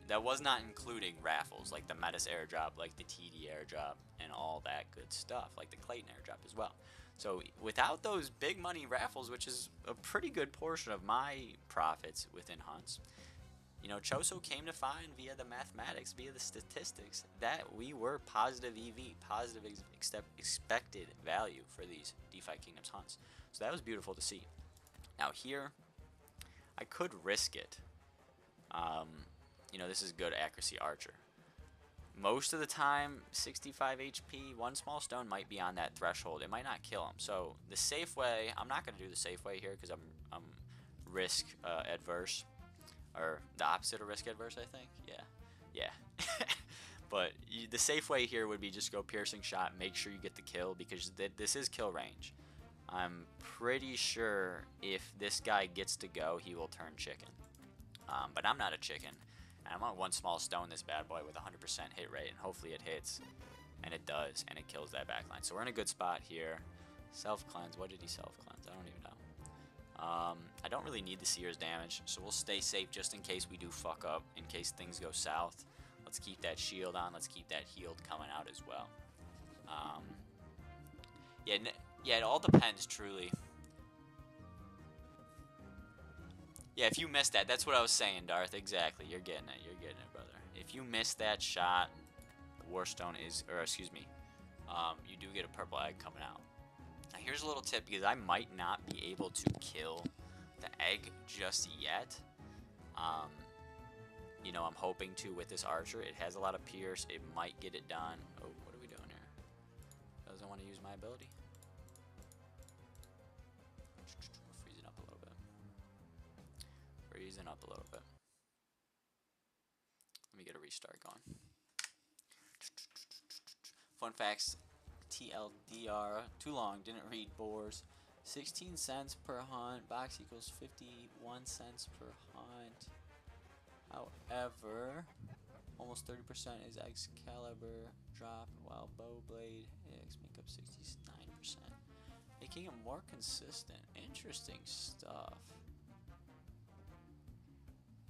A: that was not including raffles like the Metis airdrop, like the TD airdrop, and all that good stuff, like the Clayton airdrop as well. So without those big money raffles, which is a pretty good portion of my profits within hunts, you know, Choso came to find via the mathematics, via the statistics, that we were positive EV, positive expected value for these DeFi Kingdoms hunts. So that was beautiful to see. Now here, I could risk it. You know, this is good accuracy archer. Most of the time, 65 HP, one small stone might be on that threshold. It might not kill him. So the safe way, I'm not going to do the safe way here because I'm risk adverse. Or the opposite of risk adverse, I think. Yeah. But the safe way here would be just go piercing shot, make sure you get the kill, because this is kill range. I'm pretty sure if this guy gets to go, he will turn chicken. But I'm not a chicken. And I'm on one small stone this bad boy with 100% hit rate, and hopefully it hits. And it does, and it kills that backline. So we're in a good spot here. Self-cleanse. What did he self-cleanse? I don't even know. I don't really need the Seer's damage, so we'll stay safe just in case we do fuck up, in case things go south. Let's keep that shield on. Let's keep that healed coming out as well. Yeah, it all depends, truly. Yeah, if you missed that, that's what I was saying, Darth. Exactly. You're getting it. You're getting it, brother. If you missed that shot, Warstone is, or excuse me, you do get a purple egg coming out. Now here's a little tip, because I might not be able to kill the egg just yet. You know, I'm hoping to with this archer. It has a lot of pierce. It might get it done. Oh, what are we doing here? Doesn't want to use my ability. We're freezing up a little bit. Freezing up a little bit. Let me get a restart going. Fun facts. TLDR. Too long. Didn't read. Boars. 16 cents per hunt. Box equals 51 cents per hunt. However, almost 30% is Excalibur drop, while bow blade eggs make up 69%, making it more consistent. Interesting stuff.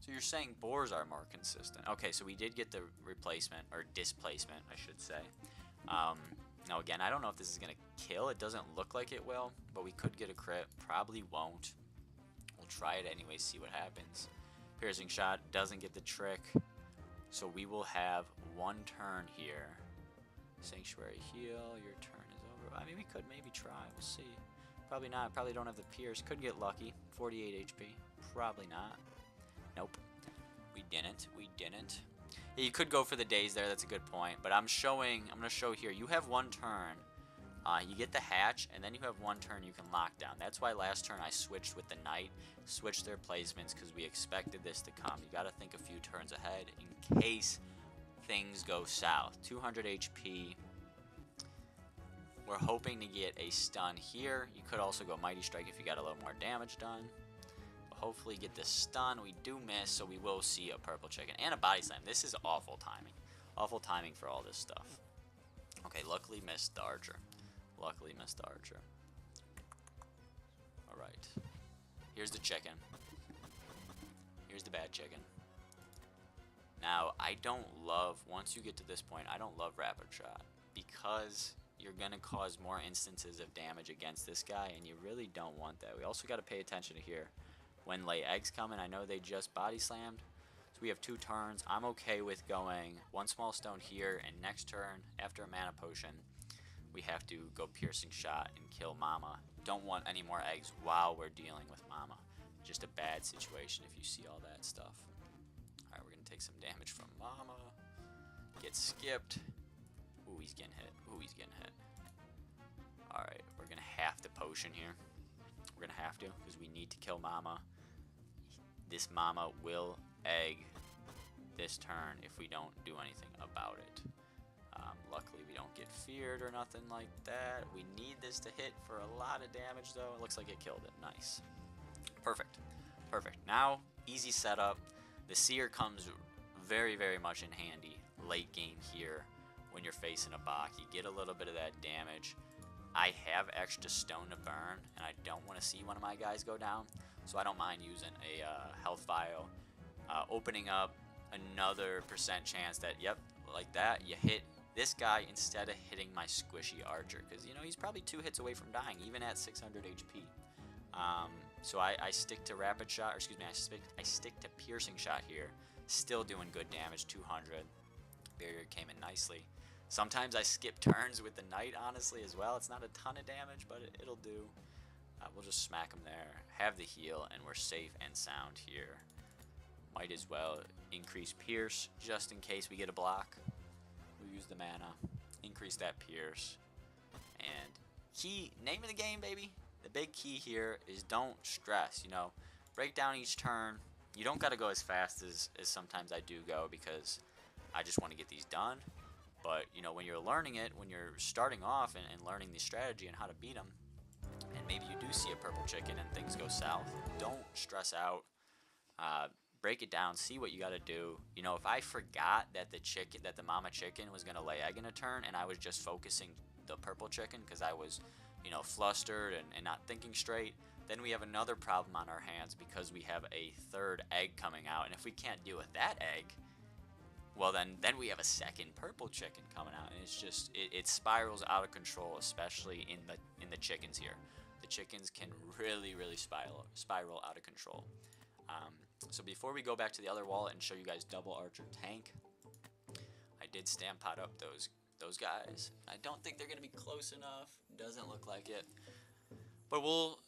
A: So you're saying boars are more consistent. Okay, so we did get the replacement, or displacement, I should say. Now again, I don't know if this is going to kill. It doesn't look like it will, but we could get a crit. Probably won't. We'll try it anyway, see what happens. Piercing shot doesn't get the trick. So we will have one turn here. Sanctuary heal, your turn is over. I mean, we could maybe try, we'll see. Probably not, probably don't have the pierce. Could get lucky, 48 HP. Probably not. Nope. We didn't. Yeah, you could go for the days there, that's a good point. But I'm going to show here, you have one turn. You get the hatch, and then you have one turn you can lock down. That's why last turn I switched with the knight, switched their placements, because we expected this to come. You got to think a few turns ahead in case things go south. 200 HP. We're hoping to get a stun here. You could also go Mighty Strike if you got a little more damage done. But hopefully get the stun. We do miss, so we will see a purple chicken and a body slam. This is awful timing. Awful timing for all this stuff. Okay, luckily missed the archer. Luckily missed the archer. Alright. Here's the chicken. Here's the bad chicken. Now, I don't love, once you get to this point, I don't love rapid shot. Because you're going to cause more instances of damage against this guy, and you really don't want that. We also got to pay attention to here. When lay eggs come in, I know they just body slammed. So we have 2 turns. I'm okay with going 1 small stone here, and next turn, after a mana potion, we have to go piercing shot and kill Mama. Don't want any more eggs while we're dealing with Mama. Just a bad situation if you see all that stuff. Alright, we're going to take some damage from Mama. Get skipped. Ooh, he's getting hit. Ooh, he's getting hit. Alright, we're going to have to potion here. We're going to have to, because we need to kill Mama. This Mama will egg this turn if we don't do anything about it. Luckily we don't get feared or nothing like that. We need this to hit for a lot of damage though. It looks like it killed it. Nice. Perfect. Perfect. Now, easy setup. The seer comes very, very much in handy late game here when you're facing a Bach. You get a little bit of that damage. I have extra stone to burn, and I don't want to see one of my guys go down, so I don't mind using a health vial. Opening up another % chance that, yep, like that, you hit this guy instead of hitting my squishy archer, because you know he's probably 2 hits away from dying even at 600 HP. So I stick to rapid shot, or excuse me, I stick to piercing shot here, still doing good damage. 200 barrier came in nicely. Sometimes I skip turns with the knight, honestly, as well. It's not a ton of damage, but it'll do. We'll just smack him there, have the heal, and we're safe and sound here. Might as well increase pierce just in case we get a block. We'll use the mana, increase that pierce, and key, name of the game, baby. The big key here is don't stress, you know, break down each turn. You don't got to go as fast as sometimes I do go, because I just want to get these done. But, you know, when you're learning it, when you're starting off and learning the strategy and how to beat them, and maybe you do see a purple chicken and things go south, don't stress out. Break it down, see what you got to do. You know, if I forgot that the mama chicken was going to lay egg in a turn, and I was just focusing the purple chicken because I was, you know, flustered and not thinking straight, then we have another problem on our hands because we have a 3rd egg coming out. And if we can't deal with that egg, well, then we have a 2nd purple chicken coming out, and it's just it spirals out of control, especially in the chickens here. The chickens can really spiral out of control. So before we go back to the other wallet and show you guys double archer tank, I did stampede up those guys. I don't think they're gonna be close enough. Doesn't look like it. But we'll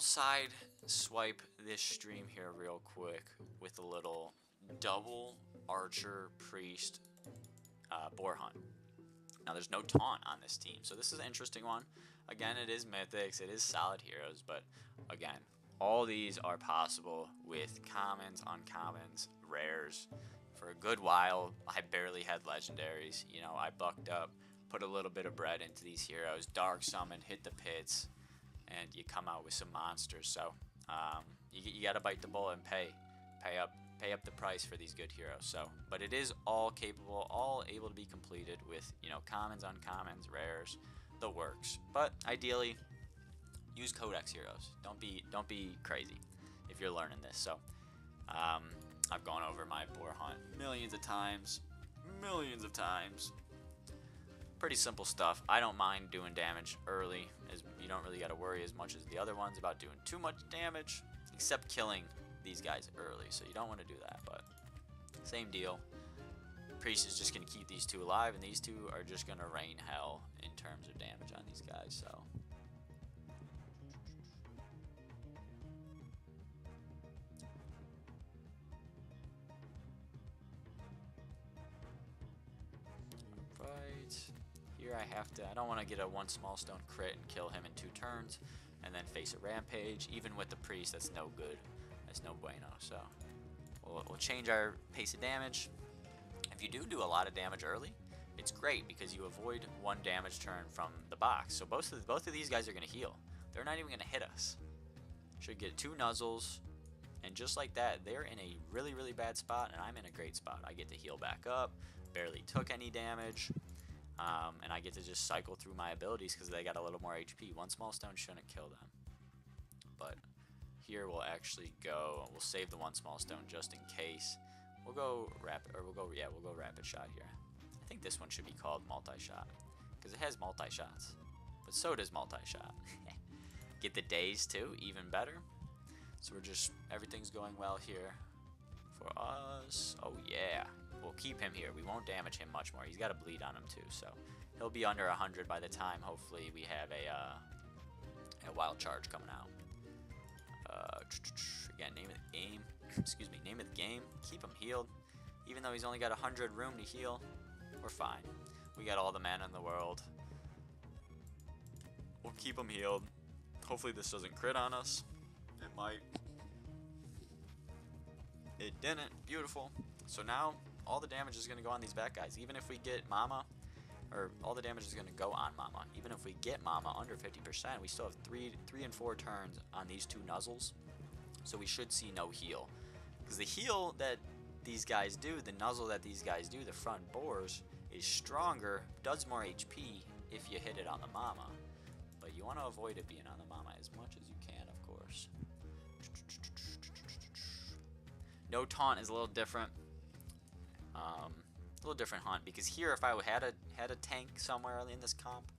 A: side swipe this stream here real quick with a little double archer priest boar hunt. Now, there's no taunt on this team, so this is an interesting one. Again, it is mythics, it is solid heroes, but again, all these are possible with commons, uncommons, rares. For a good while, I barely had legendaries. You know, I bucked up, put a little bit of bread into these heroes, dark summon, hit the pits, and you come out with some monsters. So you got to bite the bullet and pay up the price for these good heroes. So, but it is all capable, all able to be completed with, you know, commons, uncommons, rares, the works. But ideally, use codex heroes. Don't be crazy if you're learning this. So I've gone over my boar hunt millions of times. Pretty simple stuff. I don't mind doing damage early, as you don't really got to worry as much as the other ones about doing too much damage, except killing these guys early, so you don't want to do that. But same deal. Priest is just going to keep these two alive, and these two are just going to rain hell in terms of damage on these guys. So here I don't want to get a one small stone crit and kill him in 2 turns and then face a rampage. Even with the priest, that's no good. That's no bueno. So we'll change our pace of damage. If you do a lot of damage early, it's great because you avoid 1 damage turn from the box. So both of these guys are going to heal. They're not even going to hit us. Should get 2 nuzzles, and just like that, they're in a really, really bad spot, and I'm in a great spot. I get to heal back up, barely took any damage, and I get to just cycle through my abilities because they got a little more HP. 1 small stone shouldn't kill them. But here we'll actually go, we'll save the 1 small stone just in case. We'll go rapid shot here. I think this one should be called multi-shot because it has multi-shots, but so does multi-shot. Get the days too, even better. So everything's going well here for us. Oh yeah, we'll keep him here. We won't damage him much more. He's got a bleed on him too, so he'll be under 100 by the time hopefully we have a wild charge coming out. Again, name of the game. Excuse me, name of the game. Keep him healed. Even though he's only got 100 room to heal, we're fine. We got all the mana in the world. We'll keep him healed. Hopefully this doesn't crit on us. It might. It didn't. Beautiful. So now all the damage is going to go on these bad guys. Even if we get Mama, or all the damage is going to go on Mama. Even if we get Mama under 50%, we still have 3 and 4 turns on these 2 nuzzles. So we should see no heal. Because the heal that these guys do, the nuzzle that these guys do, the front boars, is stronger, does more HP if you hit it on the Mama. But you want to avoid it being on the Mama as much as you can, of course. No taunt is a little different. A little different hunt, because here if I had a tank somewhere in this comp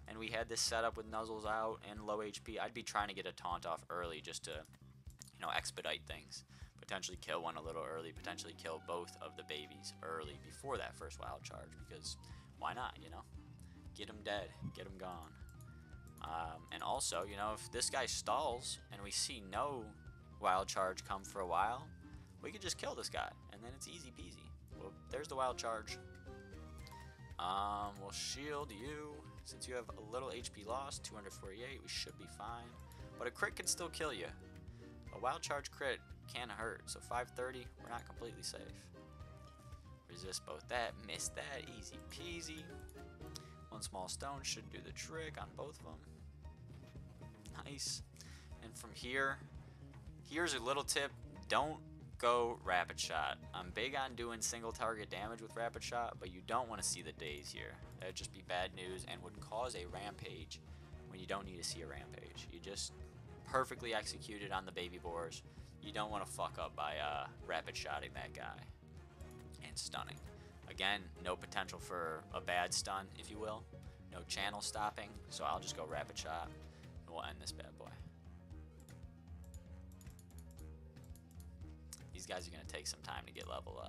A: and we had this setup with nuzzles out and low HP, I'd be trying to get a taunt off early just to, you know, expedite things. Potentially kill one a little early, potentially kill both of the babies early before that first wild charge, because why not, you know? Get them dead, get them gone. And also, you know, if this guy stalls and we see no wild charge come for a while, we could just kill this guy and then it's easy peasy. Well, there's the wild charge. We'll shield you. Since you have a little HP loss, 248, we should be fine. But a crit can still kill you. A wild charge crit can hurt, so 530, we're not completely safe. Resist both that, miss that, easy peasy. 1 small stone should do the trick on both of them. Nice. And from here, here's a little tip. Don't go rapid shot. I'm big on doing single target damage with rapid shot, but you don't want to see the days here. That'd just be bad news and would cause a rampage when you don't need to see a rampage. You just perfectly executed on the baby boars. You don't want to fuck up by rapid shotting that guy and stunning. Again, no potential for a bad stun, if you will. No channel stopping, so I'll just go rapid shot and we'll end this bad boy. These guys are gonna take some time to get level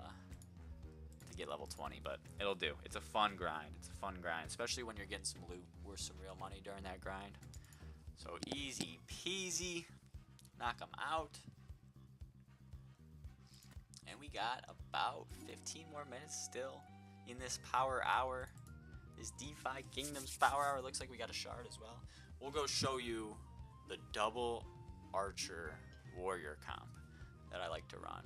A: 20, but it'll do. It's a fun grind. It's a fun grind, especially when you're getting some loot worth some real money during that grind. So easy peasy, knock them out. And we got about 15 more minutes still in this power hour. This DeFi Kingdoms Power Hour. Looks like we got a shard as well. We'll go show you the double Archer Warrior comp that I like to run.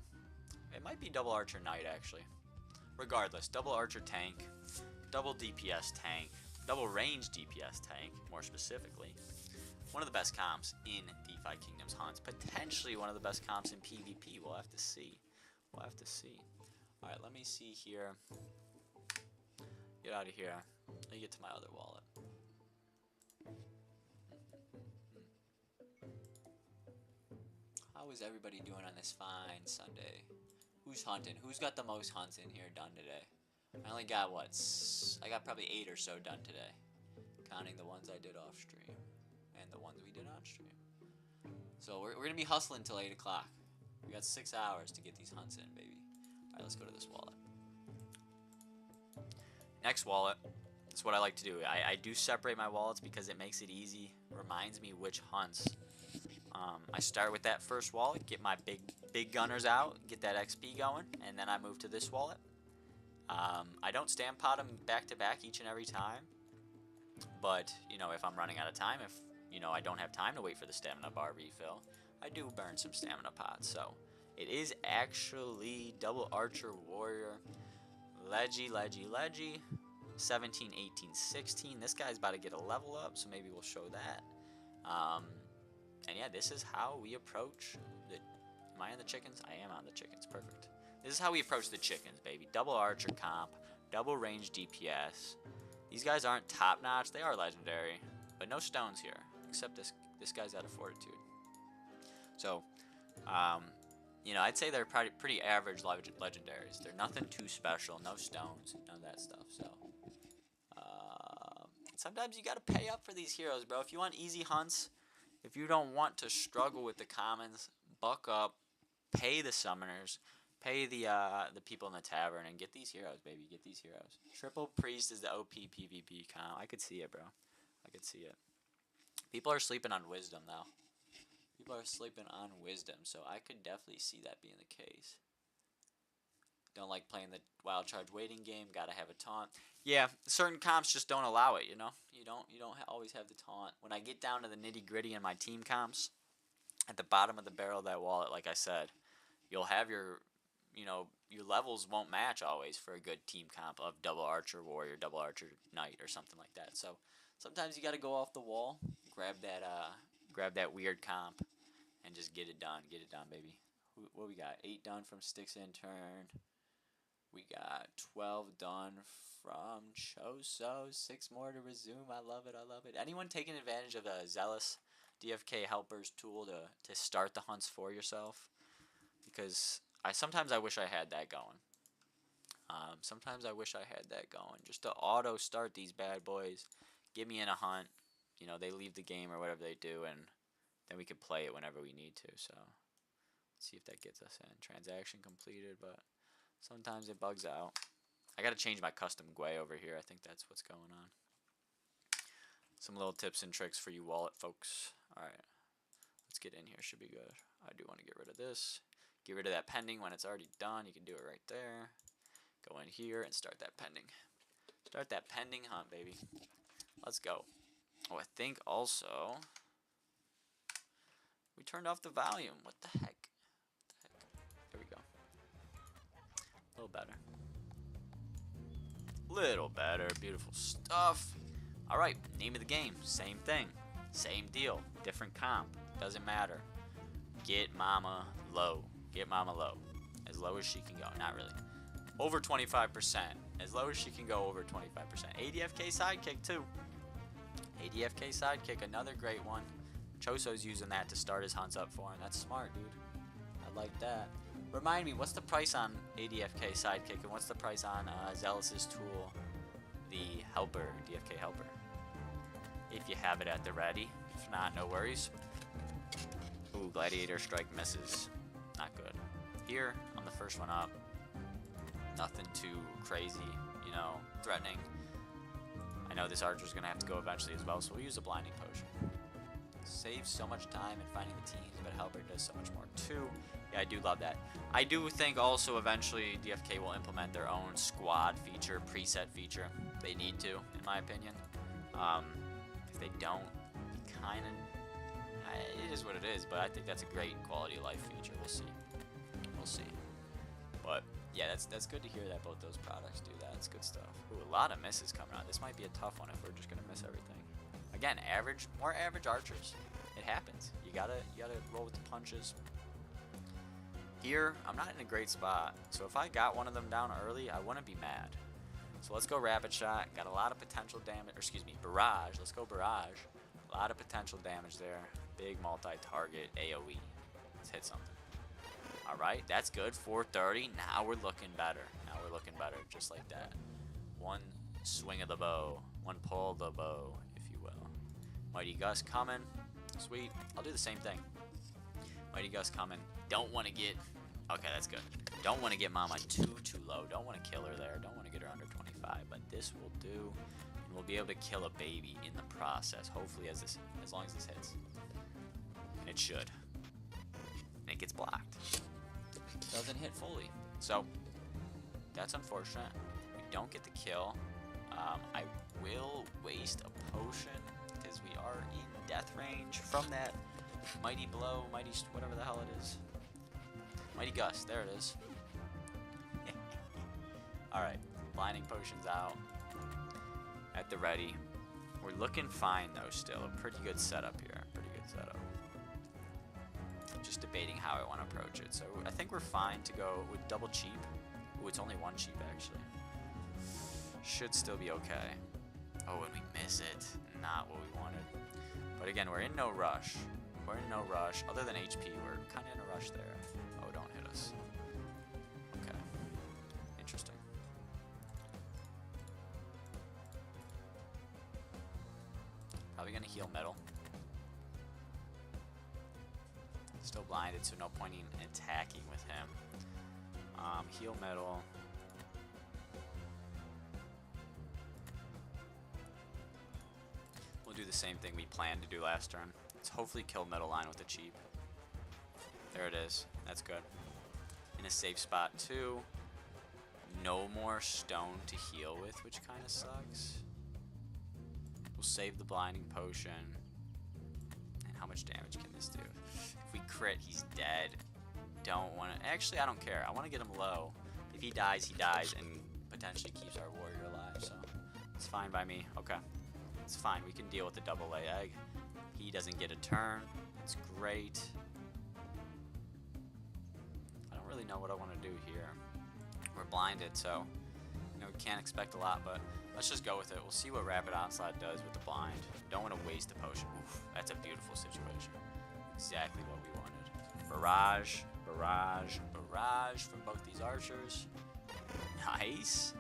A: It might be double Archer Knight actually. Regardless, double Archer tank, double DPS tank, double range DPS tank, more specifically. One of the best comps in DeFi Kingdoms hunts. Potentially one of the best comps in PvP. We'll have to see. We'll have to see. Alright, let me see here. Get out of here. Let me get to my other wallet. How is everybody doing on this fine Sunday? Who's hunting? Who's got the most hunts in here done today? I only got what? I got probably 8 or so done today. Counting the ones I did off stream. And the ones we did on stream. So we're going to be hustling till 8 o'clock. We got 6 hours to get these hunts in, baby. Alright, let's go to this wallet. Next wallet. That's what I like to do. I do separate my wallets because it makes it easy. Reminds me which hunts. I start with that first wallet, get my big gunners out, get that XP going, and then I move to this wallet. I don't stand pot them back to back each and every time, but you know, if I'm running out of time, if you know I don't have time to wait for the stamina bar refill, I do burn some stamina pots. So it is actually double Archer Warrior, Leggy, 17, 18, 16. This guy's about to get a level up, so maybe we'll show that. And yeah, this is how we approach the... Am I on the chickens? I am on the chickens. Perfect. This is how we approach the chickens, baby. Double Archer comp, double range DPS. These guys aren't top notch. They are legendary, but no stones here, except this guy's out of Fortitude. So, you know, I'd say they're pretty average legendaries. They're nothing too special. No stones, none of that stuff. So, sometimes you gotta pay up for these heroes, bro. If you want easy hunts, if you don't want to struggle with the commons, buck up, pay the summoners, pay the people in the tavern, and get these heroes, baby. Get these heroes. Triple Priest is the OP PvP comp. I could see it, bro. I could see it. People are sleeping on Wisdom, though. People are sleeping on Wisdom, so I could definitely see that being the case. Don't like playing the wild charge waiting game. Gotta have a taunt. Yeah, certain comps just don't allow it. You know, you don't always have the taunt. When I get down to the nitty gritty in my team comps, at the bottom of the barrel of that wallet, like I said, you'll have your, you know, your levels won't match always for a good team comp of double Archer Warrior, double Archer Knight, or something like that. So sometimes you gotta go off the wall, grab that weird comp, and just get it done. Get it done, baby. What we got? 8 done from Sticks in turn. We got 12 done from Choso. 6 more to resume. I love it. I love it. Anyone taking advantage of a Zealous DFK Helper's tool to start the hunts for yourself? Because sometimes I wish I had that going. Sometimes I wish I had that going. Just to auto start these bad boys. Get me in a hunt. You know, they leave the game or whatever they do, and then we can play it whenever we need to. So let's see if that gets us in. Transaction completed, but sometimes it bugs out. I gotta change my custom GUI over here. I think that's what's going on. Some little tips and tricks for you wallet folks. Alright, let's get in here. Should be good. I do want to get rid of this. Get rid of that pending when it's already done. You can do it right there. Go in here and start that pending. Start that pending hunt, baby. Let's go. Oh, I think also we turned off the volume. What the heck? There we go. A little better. Little better. Beautiful stuff. Alright, name of the game. Same thing. Same deal. Different comp. Doesn't matter. Get mama low. Get mama low. As low as she can go. Not really. Over 25%. As low as she can go, over 25%. ADFK sidekick too. ADFK sidekick, another great one. Choso's using that to start his hunts up for him. That's smart, dude. I like that. Remind me, what's the price on ADFK sidekick, and what's the price on Zealous's tool, the helper, DFK helper? If you have it at the ready. If not, no worries. Ooh, Gladiator Strike misses. Not good. Here, on the first one up, nothing too crazy, you know, threatening. I know this archer's going to have to go eventually as well, so we'll use a blinding potion. Saves so much time in finding the teams, but helper does so much more too. Yeah, I do love that. I do think also eventually DFK will implement their own squad feature, preset feature. They need to, in my opinion. If they don't, kind of, it is what it is. But I think that's a great quality of life feature. We'll see. We'll see. But yeah, that's good to hear that both those products do that. It's good stuff. Ooh, a lot of misses coming out. This might be a tough one if we're just gonna miss everything. Again, more average archers. It happens. You gotta roll with the punches. Here, I'm not in a great spot, so if I got one of them down early, I wouldn't be mad. So let's go rapid shot. Got a lot of potential damage, or excuse me, barrage. Let's go barrage. A lot of potential damage there. Big multi-target AoE. Let's hit something. All right, that's good. 430. Now we're looking better. Now we're looking better, just like that. One swing of the bow, one pull of the bow, if you will. Mighty Gust coming. Sweet. I'll do the same thing. Mighty Gust coming. Don't want to get... Okay, that's good. Don't want to get Mama too low. Don't want to kill her there. Don't want to get her under 25. But this will do. And we'll be able to kill a baby in the process. Hopefully, as long as this hits. And it should. And it gets blocked. Doesn't hit fully. So, that's unfortunate. We don't get the kill. I will waste a potion because we are in death range from that mighty blow, mighty whatever the hell it is. Mighty Gust, there it is. Alright, blinding potions out. At the ready. We're looking fine though still. A pretty good setup here. Pretty good setup. Just debating how I want to approach it. So I think we're fine to go with double cheap. Ooh, it's only one cheap actually. Should still be okay. Oh, and we miss it. Not what we wanted. But again, we're in no rush. We're in no rush. Other than HP, we're kind of in a rush there. Oh, don't hit us. Okay. Interesting. Probably going to heal metal. Still blinded, so no point in attacking with him. Heal metal. We'll do the same thing we planned to do last turn. Let's hopefully kill metal line with the cheap. There it is. That's good. In a safe spot too. No more stone to heal with, which kind of sucks. We'll save the blinding potion. And how much damage can this do? If we crit, he's dead. Don't want to... Actually, I don't care. I want to get him low. If he dies, and potentially keeps our warrior alive. So it's fine by me. Okay. It's fine. We can deal with the double lay egg. He doesn't get a turn. It's great. I don't really know what I want to do here. We're blinded, so we can't expect a lot, but let's just go with it. We'll see what Rapid Onslaught does with the blind. Don't want to waste a potion. Oof, that's a beautiful situation. Exactly what we wanted. Barrage, barrage, barrage from both these archers. Nice.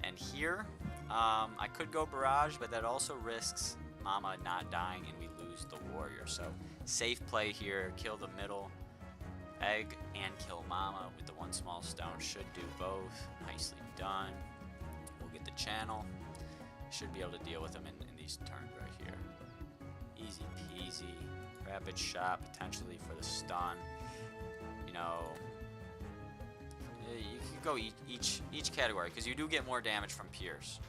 A: And here, I could go barrage, but that also risks Mama not dying and we lose the warrior. So safe play here. Kill the middle egg and kill Mama with the one small stone. Should do both. Nicely done. We'll get the channel. Should be able to deal with them in these turns right here. Easy peasy. Rapid shot potentially for the stun. You know, you can go each category because you do get more damage from Pierce.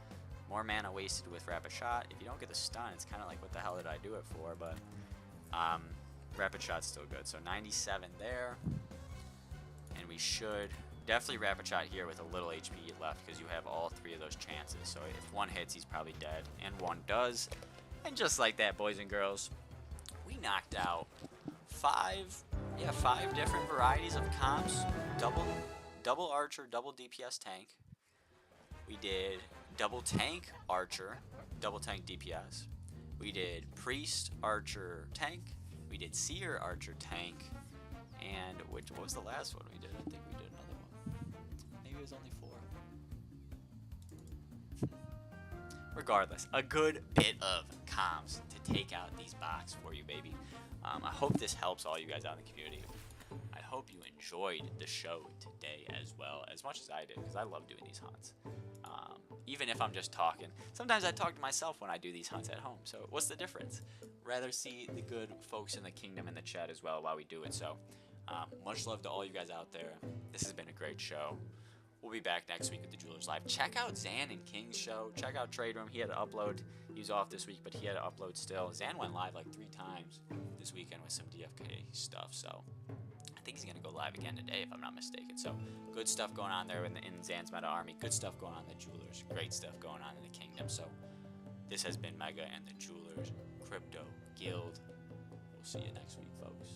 A: More mana wasted with Rapid Shot. If you don't get the stun, it's kind of like, what the hell did I do it for? But Rapid Shot's still good. So 97 there. And we should definitely Rapid Shot here with a little HP left because you have all three of those chances. So if one hits, he's probably dead. And one does. And just like that, boys and girls, we knocked out five different varieties of comps. Double archer, double DPS tank. We did double tank archer, double tank DPS. We did priest archer tank. We did seer archer tank. And what was the last one we did? I think we did another one. Maybe it was only 4. Regardless, a good bit of comps to take out these box for you, baby. I hope this helps all you guys out in the community. I hope you enjoyed the show today as well, as much as I did, because I love doing these hunts. Even if I'm just talking. Sometimes I talk to myself when I do these hunts at home, so what's the difference? Rather see the good folks in the kingdom in the chat as well while we do it. So Much love to all you guys out there. This has been a great show. We'll be back next week with the Jewelers Live. Check out Zan and King's show. Check out Trade Room. He had to upload. He was off this week, but he had to upload still. Zan went live like 3 times this weekend with some DFK stuff, so I think he's going to go live again today if I'm not mistaken. So good stuff going on there in Zan's Meta Army. Good stuff going on in the Jewelers. Great stuff going on in the Kingdom. So this has been Mega and the Jewelers Crypto Guild. We'll see you next week, folks.